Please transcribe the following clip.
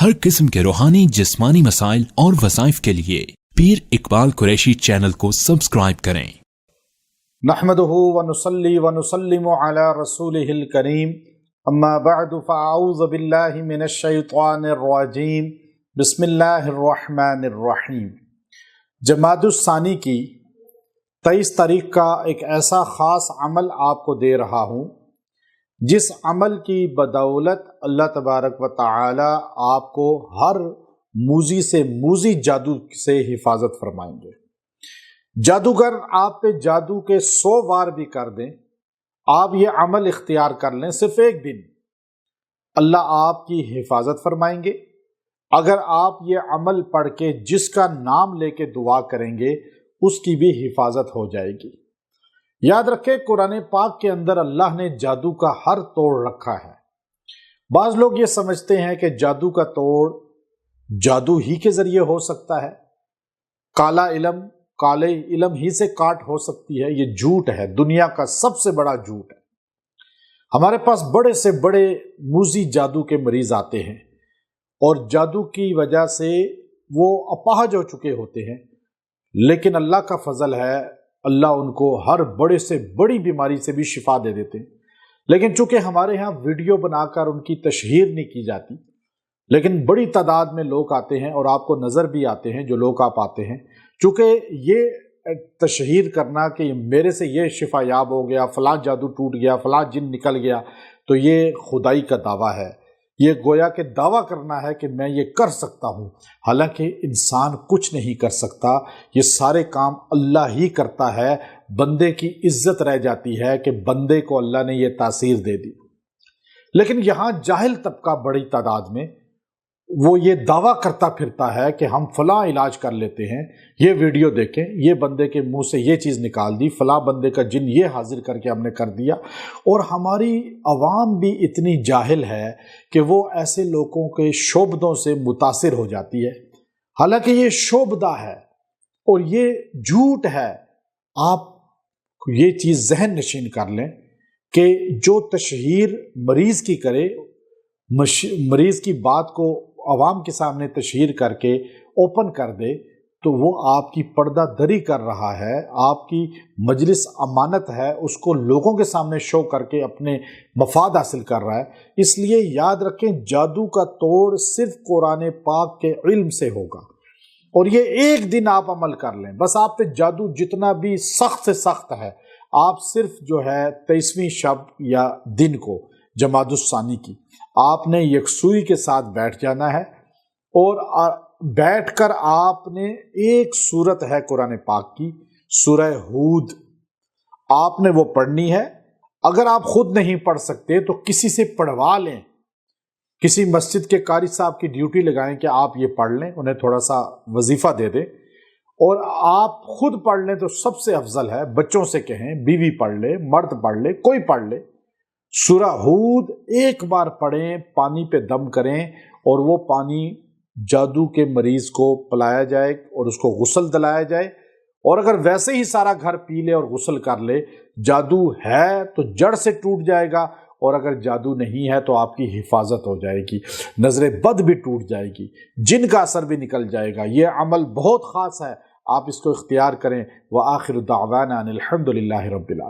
हर किस्म के रूहानी जिस्मानी मसाइल और वज़ाइफ के लिए पीर इकबाल कुरैशी चैनल को सब्सक्राइब करें। नहमदुहु व नुसल्ली व नुसल्लिमु अला रसूलिहिल करीम, अम्मा बअदु फ़अऊज़ु बिल्लाहि मिनश शैतानिर रजीम, बिस्मिल्लाहिर रहमानिर रहीम। जमादुस सानी की 23 तारीख का एक ऐसा ख़ास अमल आपको दे रहा हूँ जिस अमल की बदौलत अल्लाह तबारक व तआला आपको हर मूजी से मूजी जादू से हिफाजत फरमाएंगे। जादूगर आप पे जादू के 100 वार भी कर दें, आप ये अमल इख्तियार कर लें, सिर्फ एक दिन अल्लाह आपकी हिफाजत फरमाएंगे। अगर आप ये अमल पढ़ के जिसका नाम लेके दुआ करेंगे उसकी भी हिफाजत हो जाएगी। याद रखें, कुरान पाक के अंदर अल्लाह ने जादू का हर तोड़ रखा है। बाज लोग ये समझते हैं कि जादू का तोड़ जादू ही के जरिए हो सकता है, काला इल्म काले इल्म ही से काट हो सकती है। ये झूठ है, दुनिया का सबसे बड़ा झूठ है। हमारे पास बड़े से बड़े मूजी जादू के मरीज आते हैं और जादू की वजह से वो अपाहज हो चुके होते हैं, लेकिन अल्लाह का फजल है, अल्लाह उनको हर बड़े से बड़ी बीमारी से भी शिफा दे देते हैं। लेकिन चूंकि हमारे यहाँ वीडियो बनाकर उनकी तशहीर नहीं की जाती, लेकिन बड़ी तादाद में लोग आते हैं और आपको नज़र भी आते हैं जो लोग आप आते हैं। चूंकि ये तशहीर करना कि मेरे से ये शिफा याब हो गया, फलां जादू टूट गया, फलां जिन निकल गया, तो ये खुदाई का दावा है। ये गोया के दावा करना है कि मैं ये कर सकता हूँ, हालांकि इंसान कुछ नहीं कर सकता। ये सारे काम अल्लाह ही करता है। बंदे की इज्जत रह जाती है कि बंदे को अल्लाह ने ये तासीर दे दी। लेकिन यहाँ जाहिल तबका बड़ी तादाद में वो ये दावा करता फिरता है कि हम फलां इलाज कर लेते हैं, ये वीडियो देखें, ये बंदे के मुंह से ये चीज़ निकाल दी, फलां बंदे का जिन ये हाजिर करके हमने कर दिया। और हमारी आवाम भी इतनी जाहिल है कि वो ऐसे लोगों के शोबदों से मुतासिर हो जाती है। हालांकि ये शोबदा है और ये झूठ है। आप ये चीज़ जहन नशीन कर लें कि जो तशहीर मरीज़ की करे, मरीज़ की बात को अवाम के सामने तशहीर करके ओपन कर दे, तो वो आपकी पर्दा दरी कर रहा है, आपकी मजलिस अमानत है, उसको लोगों के सामने शो करके अपने मफाद हासिल कर रहा है। इसलिए याद रखें, जादू का तोड़ सिर्फ कुरान पाक के इल्म से होगा। और ये एक दिन आप अमल कर लें, बस आप पे जादू जितना भी सख्त से सख्त है, आप सिर्फ जो है 23वीं शब या दिन को जमादुस सानी की आपने यकसुई के साथ बैठ जाना है और बैठकर आपने एक सूरत है कुरान पाक की, सूरह हूद, आपने वो पढ़नी है। अगर आप खुद नहीं पढ़ सकते तो किसी से पढ़वा लें, किसी मस्जिद के कारी साहब की ड्यूटी लगाएं कि आप ये पढ़ लें, उन्हें थोड़ा सा वजीफा दे दें और आप खुद पढ़ लें तो सबसे अफजल है। बच्चों से कहें, बीवी पढ़ ले, मर्द पढ़ ले, कोई पढ़ ले। सूरह हूद एक बार पढ़ें, पानी पे दम करें और वो पानी जादू के मरीज को पिलाया जाए और उसको गुस्ल दिलाया जाए। और अगर वैसे ही सारा घर पी ले और गुस्ल कर ले, जादू है तो जड़ से टूट जाएगा, और अगर जादू नहीं है तो आपकी हिफाजत हो जाएगी, नजर बद भी टूट जाएगी, जिन का असर भी निकल जाएगा। ये अमल बहुत खास है, आप इसको इख्तियार करें। व आखिर दावाना अनिल हम्दुलिल्लाहि रब्बिल आलमीन।